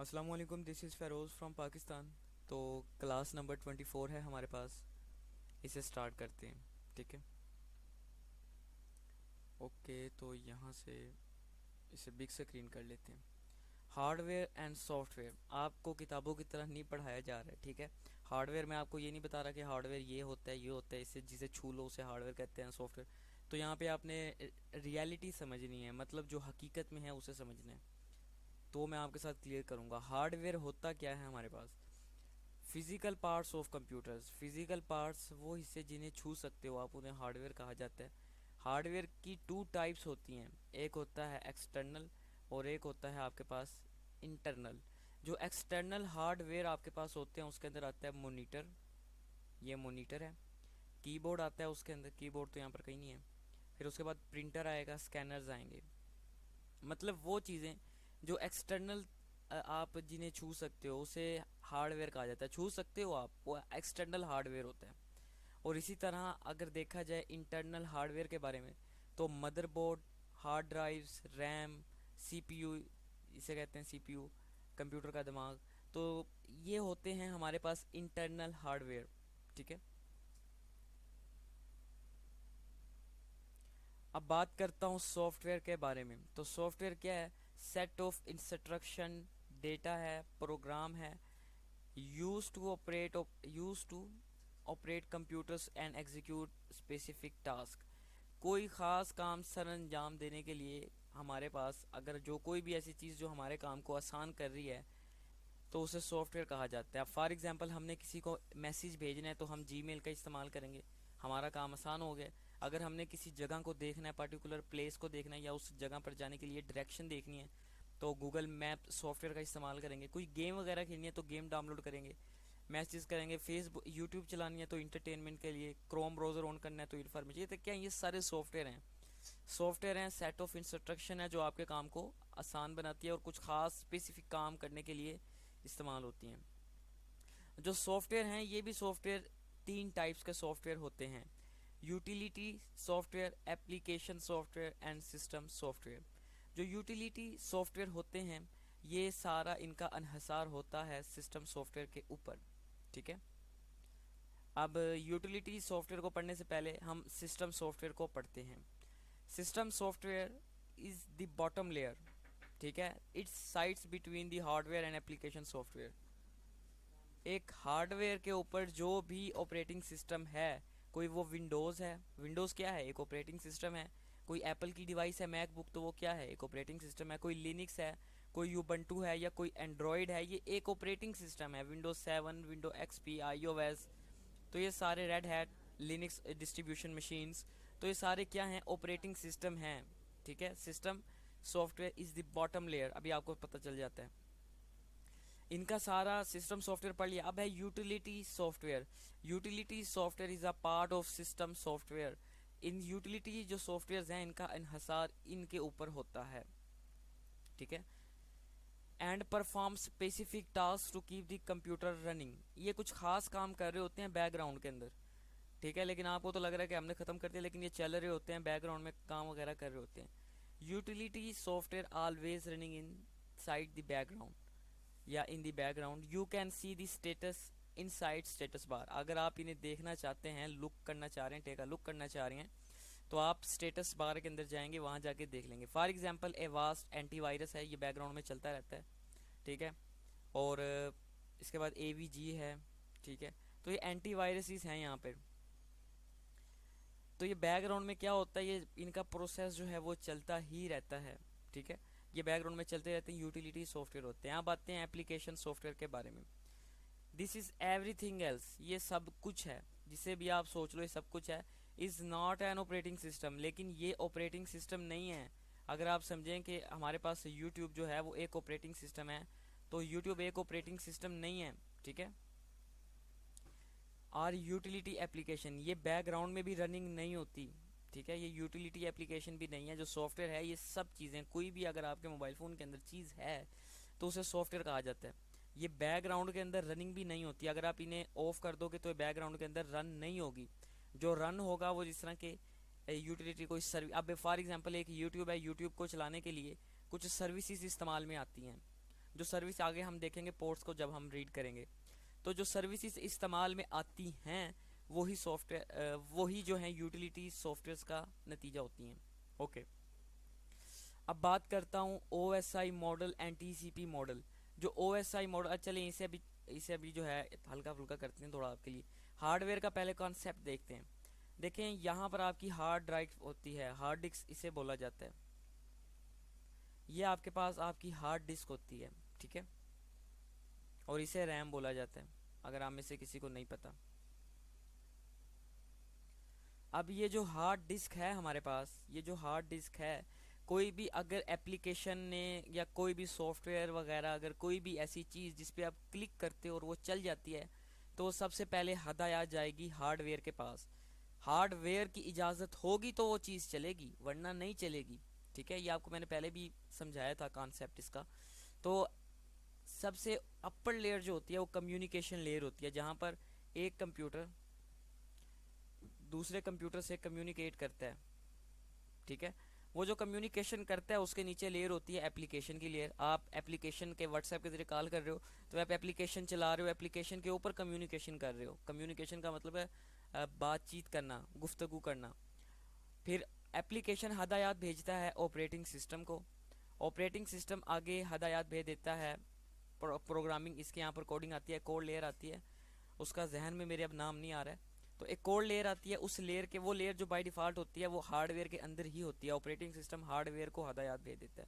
अस्सलाम वालेकुम, this is Feroze from Pakistan. तो क्लास नंबर 24 है हमारे पास। इसे स्टार्ट करते हैं। ठीक है। ओके, तो यहाँ से इसे बिग स्क्रीन कर लेते हैं। हार्डवेयर एंड सॉफ्टवेयर आपको किताबों की तरह नहीं पढ़ाया जा रहा है। ठीक है। हार्डवेयर में आपको ये नहीं बता रहा कि हार्डवेयर ये होता है, ये होता है, इससे जिसे छू लो उसे हार्डवेयर कहते हैं। सॉफ्टवेयर तो यहाँ पे आपने रियलिटी समझनी है, मतलब जो हकीकत में है उसे समझना है। तो मैं आपके साथ क्लियर करूँगा हार्डवेयर होता क्या है हमारे पास। Physical parts of computers, physical parts वो हिस्से जिन्हें छू सकते हो आप, उन्हें हार्डवेयर कहा जाता है। हार्डवेयर की टू टाइप्स होती हैं, एक होता है एक्सटर्नल और एक होता है आपके पास इंटरनल। जो एक्सटर्नल हार्डवेयर आपके पास होते हैं उसके अंदर आता है मॉनिटर, ये मॉनिटर है। कीबोर्ड आता है उसके अंदर, कीबोर्ड तो यहाँ पर कहीं नहीं है। फिर उसके बाद प्रिंटर आएगा, स्कैनर्स आएंगे। मतलब वो चीज़ें जो एक्सटर्नल आप जिन्हें छू सकते हो उसे हार्डवेयर कहा जाता है। छू सकते हो आप, वो एक्सटर्नल हार्डवेयर होता है। और इसी तरह अगर देखा जाए इंटरनल हार्डवेयर के बारे में, तो motherboard, hard drives, RAM, CPU, इसे कहते हैं सीपीयू, कंप्यूटर का दिमाग। तो ये होते हैं हमारे पास इंटरनल हार्डवेयर। ठीक है। अब बात करता हूँ सॉफ्टवेयर के बारे में। तो सॉफ्टवेयर क्या है? सेट ऑफ इंस्ट्रक्शन, डेटा है, प्रोग्राम है, use to operate computers and execute specific task. कोई ख़ास काम सर अंजाम देने के लिए हमारे पास अगर जो कोई भी ऐसी चीज़ जो हमारे काम को आसान कर रही है तो उसे सॉफ्टवेयर कहा जाता है। फॉर एग्जांपल हमने किसी को मैसेज भेजना है तो हम जीमेल का इस्तेमाल करेंगे, हमारा काम आसान हो गया। अगर हमने किसी जगह को देखना है, पर्टिकुलर प्लेस को देखना है या उस जगह पर जाने के लिए डायरेक्शन देखनी है तो गूगल मैप सॉफ्टवेयर का इस्तेमाल करेंगे। कोई गेम वगैरह खेलनी है तो गेम डाउनलोड करेंगे, मैसेज करेंगे। फेसबुक यूट्यूब चलानी है तो इंटरटेनमेंट के लिए, क्रोम ब्राउज़र ऑन करना है तो इन्फॉर्मेशन। ये तो क्या है, ये सारे सॉफ्टवेयर हैं। सॉफ्टवेयर हैं, सेट ऑफ इंस्ट्रक्शन है जो आपके काम को आसान बनाती है और कुछ खास स्पेसिफिक काम करने के लिए इस्तेमाल होती हैं। जो सॉफ्टवेयर हैं ये भी सॉफ्टवेयर तीन टाइप्स के सॉफ्टवेयर होते हैं: utility software, application software and system software. जो यूटिलिटी सॉफ्टवेयर होते हैं ये सारा इनका अनहसार होता है सिस्टम सॉफ्टवेयर के ऊपर। ठीक है। अब यूटिलिटी सॉफ्टवेयर को पढ़ने से पहले हम सिस्टम सॉफ्टवेयर को पढ़ते हैं। System software is the bottom layer. ठीक है। It's sites between the hardware and application software. एक हार्डवेयर के ऊपर जो भी ऑपरेटिंग सिस्टम है, कोई वो विंडोज़ है, विंडोज़ क्या है? एक ऑपरेटिंग सिस्टम है। कोई एप्पल की डिवाइस है, मैकबुक, तो वो क्या है? एक ऑपरेटिंग सिस्टम है। कोई लिनक्स है, कोई यूबंटू है या कोई एंड्रॉयड है, ये एक ऑपरेटिंग सिस्टम है। विंडोज 7, विंडो एक्सपी, आईओएस, तो ये सारे red hat, Linux distribution machines, तो ये सारे क्या हैं? ऑपरेटिंग सिस्टम हैं। ठीक है। System software is the bottom layer, अभी आपको पता चल जाता है। इनका सारा सिस्टम सॉफ्टवेयर पढ़ लिया। अब है utility software. Utility software is a part of system software. इन यूटिलिटी जो सॉफ्टवेयर हैं इनका इन्हसार इनके ऊपर होता है। ठीक है। And perform specific task to keep the computer running. ये कुछ खास काम कर रहे होते हैं बैकग्राउंड के अंदर। ठीक है। लेकिन आपको तो लग रहा है कि हमने खत्म कर दिया, लेकिन ये चल रहे होते हैं बैकग्राउंड में, काम वगैरह कर रहे होते हैं। Utility software always running inside the background या in the background. You can see the status inside status bar. अगर आप इन्हें देखना चाहते हैं, लुक करना चाह रहे हैं, टेक अ लुक करना चाह रहे हैं, तो आप स्टेटस बार के अंदर जाएंगे, वहां जाके देख लेंगे। फॉर एग्जांपल एवास्ट एंटीवायरस है, ये बैकग्राउंड में चलता रहता है। ठीक है। और इसके बाद एवीजी है। ठीक है। तो ये एंटीवायरसेस हैं यहाँ पे। तो ये बैकग्राउंड में क्या होता है, ये इनका प्रोसेस जो है वो चलता ही रहता है। ठीक है। ये बैकग्राउंड में चलते रहते हैं, यूटिलिटी सॉफ्टवेयर होते हैं। अब आते हैं एप्लीकेशन सॉफ्टवेयर के बारे में। दिस इज एवरीथिंग एल्स, ये सब कुछ है, जिसे भी आप सोच लो ये सब कुछ है। Is not an operating system, लेकिन ये ऑपरेटिंग सिस्टम नहीं है। अगर आप समझें कि हमारे पास यूट्यूब जो है वो एक ऑपरेटिंग सिस्टम है, तो यूट्यूब एक ऑपरेटिंग सिस्टम नहीं है। ठीक है। और यूटिलिटी एप्लीकेशन ये बैकग्राउंड में भी रनिंग नहीं होती। ठीक है। ये यूटिलिटी एप्लीकेशन भी नहीं है। जो सॉफ्टवेयर है ये सब चीज़ें, कोई भी अगर आपके मोबाइल फ़ोन के अंदर चीज़ है तो उसे सॉफ्टवेयर कहा जाता है। ये बैकग्राउंड के अंदर रनिंग भी नहीं होती। अगर आप इन्हें ऑफ कर दोगे तो ये बैकग्राउंड के अंदर रन नहीं होगी। जो रन होगा वो जिस तरह के यूटिलिटी कोई सर्विस, अब फॉर एग्जांपल एक यूट्यूब है, यूट्यूब को चलाने के लिए कुछ सर्विसेज इस्तेमाल में आती हैं। जो सर्विस आगे हम देखेंगे पोर्ट्स को जब हम रीड करेंगे। तो जो सर्विसेज इस्तेमाल में आती हैं वही सॉफ्टवेयर वही जो है यूटिलिटी सॉफ्टवेयर्स का नतीजा होती हैं। ओके, अब बात करता हूँ O S I model and T C P model. जो ओ एस आई मॉडल, चलिए इसे अभी जो है हल्का फुल्का करते हैं थोड़ा आपके लिए। हार्डवेयर का पहले कॉन्सेप्ट देखते हैं। देखें यहाँ पर आपकी हार्ड ड्राइव होती है, हार्ड डिस्क इसे बोला जाता है। ये आपके पास आपकी हार्ड डिस्क होती है, ठीक है, और इसे रैम बोला जाता है, अगर आप में से किसी को नहीं पता। अब ये जो हार्ड डिस्क है हमारे पास, ये जो हार्ड डिस्क है, कोई भी अगर एप्लीकेशन ने या कोई भी सॉफ्टवेयर वगैरह, अगर कोई भी ऐसी चीज़ जिस पे आप क्लिक करते हो और वो चल जाती है, तो सबसे पहले हदायत जाएगी हार्डवेयर के पास। हार्डवेयर की इजाज़त होगी तो वो चीज़ चलेगी, वरना नहीं चलेगी। ठीक है, ये आपको मैंने पहले भी समझाया था कॉन्सेप्ट इसका। तो सबसे अपर लेयर जो होती है वो कम्युनिकेशन लेयर होती है, जहाँ पर एक कंप्यूटर दूसरे कंप्यूटर से कम्युनिकेट करता है। ठीक है, वो जो कम्युनिकेशन करता है उसके नीचे लेयर होती है एप्लीकेशन की लेयर। आप एप्लीकेशन के व्हाट्सएप के जरिए कॉल कर रहे हो, तो आप एप्लीकेशन चला रहे हो, एप्लीकेशन के ऊपर कम्युनिकेशन कर रहे हो। कम्युनिकेशन का मतलब है बातचीत करना, गुफ्तगू करना। फिर एप्लीकेशन हदायत भेजता है ऑपरेटिंग सिस्टम को, ऑपरेटिंग सिस्टम आगे हदायत भेज देता है प्रोग्रामिंग, इसके यहाँ पर कोडिंग आती है, कोड लेयर आती है, उसका जहन में मेरे अब नाम नहीं आ रहा है। तो एक कोड लेयर आती है, उस लेयर के वो लेयर जो बाय डिफ़ॉल्ट होती है वो हार्डवेयर के अंदर ही होती है। ऑपरेटिंग सिस्टम हार्डवेयर को हदायत भेज देता है।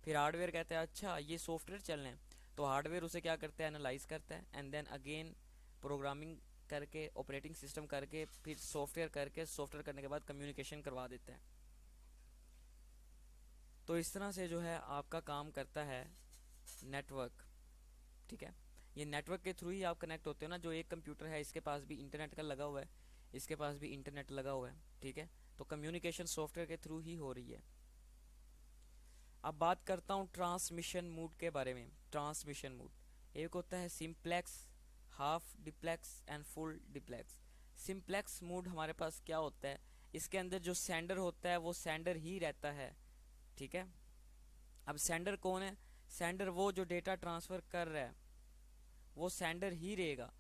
फिर हार्डवेयर कहता है अच्छा ये सॉफ्टवेयर चल रहे हैं, तो हार्डवेयर उसे क्या करता है, एनालाइज करता है, एंड देन अगेन प्रोग्रामिंग करके, ऑपरेटिंग सिस्टम करके, फिर सॉफ्टवेयर करके, सॉफ्टवेयर करने के बाद कम्युनिकेशन करवा देता है। तो इस तरह से जो है आपका काम करता है नेटवर्क। ठीक है, ये नेटवर्क के थ्रू ही आप कनेक्ट होते हो ना। जो एक कंप्यूटर है इसके पास भी इंटरनेट का लगा हुआ है, इसके पास भी इंटरनेट लगा हुआ है। ठीक है, तो कम्युनिकेशन सॉफ्टवेयर के थ्रू ही हो रही है। अब बात करता हूँ ट्रांसमिशन मोड के बारे में। ट्रांसमिशन मोड एक होता है simplex, half diplex and full diplex. Simplex mode हमारे पास क्या होता है, इसके अंदर जो सेंडर होता है वो सेंडर ही रहता है। ठीक है, अब सेंडर कौन है, सेंडर वो जो डेटा ट्रांसफ़र कर रहा है वो सेंडर ही रहेगा।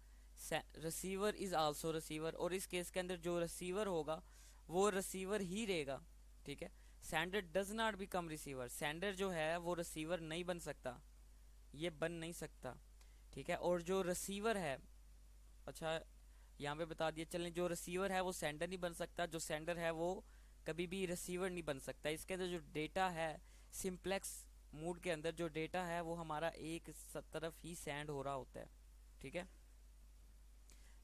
रिसीवर इज़ आल्सो रिसीवर, और इस केस के अंदर जो रिसीवर होगा वो रिसीवर ही रहेगा। ठीक है, sender does not become receiver, sender जो है वो रिसीवर नहीं बन सकता, ये बन नहीं सकता। ठीक है, और जो रिसीवर है, अच्छा यहाँ पे बता दिया चलें, जो रिसीवर है वो सेंडर नहीं बन सकता, जो सेंडर है वो कभी भी रिसीवर नहीं बन सकता। इसके अंदर जो डेटा है सिंप्लेक्स मोड के अंदर, जो डेटा है वो हमारा एक तरफ ही सेंड हो रहा होता है। ठीक है,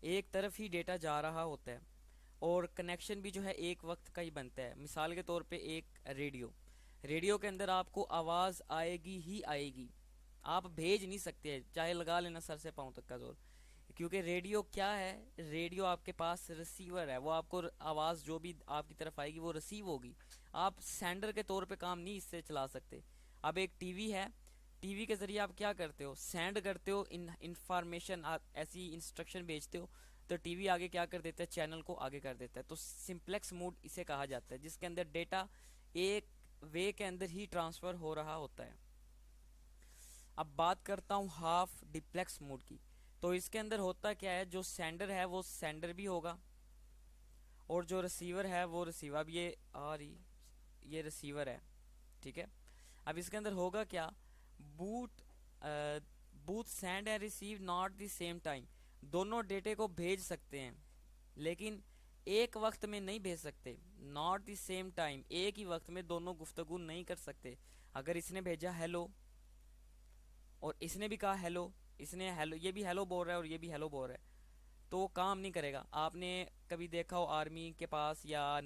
एक तरफ ही डेटा जा रहा होता है, और कनेक्शन भी जो है एक वक्त का ही बनता है। मिसाल के तौर पे एक रेडियो, रेडियो के अंदर आपको आवाज़ आएगी ही आएगी, आप भेज नहीं सकते, चाहे लगा लेना सर से पाँव तक का जोर, क्योंकि रेडियो क्या है, रेडियो आपके पास रिसीवर है, वो आपको आवाज़ जो भी आपकी तरफ आएगी वो रिसीव होगी। आप सेंडर के तौर पे काम नहीं इससे चला सकते। अब एक टीवी है, टीवी के ज़रिए आप क्या करते हो, सेंड करते हो इंफॉर्मेशन, आप ऐसी इंस्ट्रक्शन भेजते हो, तो टीवी आगे क्या कर देता है, चैनल को आगे कर देता है। तो सिंप्लेक्स मोड इसे कहा जाता है, जिसके अंदर डेटा एक वे के अंदर ही ट्रांसफ़र हो रहा होता है। अब बात करता हूँ हाफ डिप्लेक्स मोड की। तो इसके अंदर होता क्या है, जो सेंडर है वो सेंडर भी होगा, और जो रिसीवर है वो रिसीवर। अब ये रिसीवर है। ठीक है, अब इसके अंदर होगा क्या, boot booth send and receive not the same time, दोनों डेटे को भेज सकते हैं लेकिन एक वक्त में नहीं भेज सकते। नॉट द सेम टाइम, एक ही वक्त में दोनों गुफ्तगू नहीं कर सकते। अगर इसने भेजा हेलो और इसने भी कहा हेलो, इसने हेलो, ये भी हेलो बोल रहा है और ये भी हेलो बोल रहा है, तो वो काम नहीं करेगा। आपने कभी देखा हो आर्मी के पास या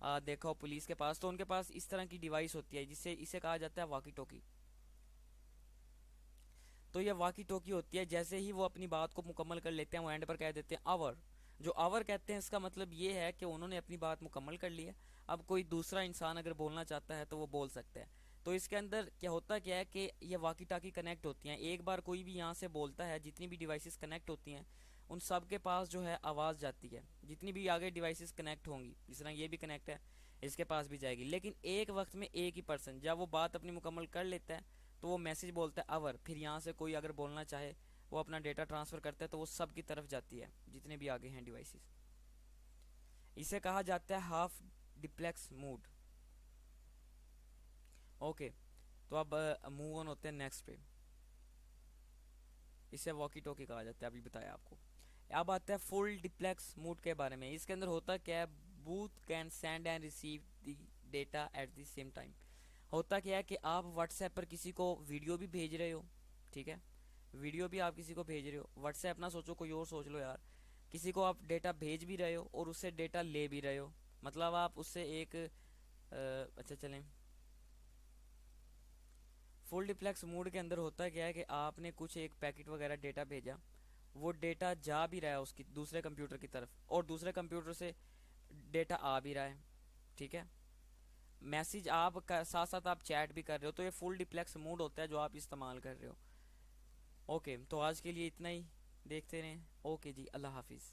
देखा हो पुलिस के पास, तो उनके पास इस तरह की डिवाइस होती है जिससे इसे कहा जाता है वॉकी टॉकी। तो ये वॉकी टॉकी होती है, जैसे ही वो अपनी बात को मुकम्मल कर लेते हैं वो एंड पर कह देते हैं आवर। जो आवर कहते हैं इसका मतलब ये है कि उन्होंने अपनी बात मुकम्मल कर ली है, अब कोई दूसरा इंसान अगर बोलना चाहता है तो वो बोल सकता है। तो इसके अंदर क्या है कि ये वॉकी टॉकी कनेक्ट होती हैं, एक बार कोई भी यहाँ से बोलता है, जितनी भी डिवाइसेस कनेक्ट होती हैं उन सब के पास जो है आवाज़ जाती है, जितनी भी आगे डिवाइसेस कनेक्ट होंगी, जिस तरह ये भी कनेक्ट है इसके पास भी जाएगी। लेकिन एक वक्त में एक ही पर्सन जब वो बात अपनी मुकम्मल कर लेता है तो वो मैसेज बोलता है अवर, फिर यहाँ से कोई अगर बोलना चाहे वो अपना डेटा ट्रांसफ़र करता है तो वो सब की तरफ जाती है जितने भी आगे हैं डिवाइसेस। इसे कहा जाता है हाफ डिप्लेक्स मूड। ओके, तो अब मूव ऑन होते हैं नेक्स्ट पे। इसे वॉकी टॉकी कहा जाता है, अभी बताया आपको। अब आता है फुल डिप्लेक्स मूड के बारे में। इसके अंदर होता क्या है, booth can send and receive the data at the same time. होता क्या है कि आप व्हाट्सएप पर किसी को वीडियो भी भेज रहे हो, ठीक है, वीडियो भी आप किसी को भेज रहे हो, व्हाट्सएप ना सोचो कोई और सोच लो यार, किसी को आप डेटा भेज भी रहे हो और उससे डेटा ले भी रहे हो। मतलब आप उससे एक अच्छा चलें, फुल डिप्लेक्स मोड के अंदर होता क्या है कि आपने कुछ एक पैकेट वगैरह डेटा भेजा, वो डेटा जा भी रहा है उसकी दूसरे कंप्यूटर की तरफ और दूसरे कंप्यूटर से डेटा आ भी रहा है, ठीक है, मैसेज आप साथ साथ आप चैट भी कर रहे हो, तो ये फुल डिप्लेक्स मोड होता है जो आप इस्तेमाल कर रहे हो। ओके, तो आज के लिए इतना ही, देखते रहें। ओके जी, अल्लाह हाफिज़।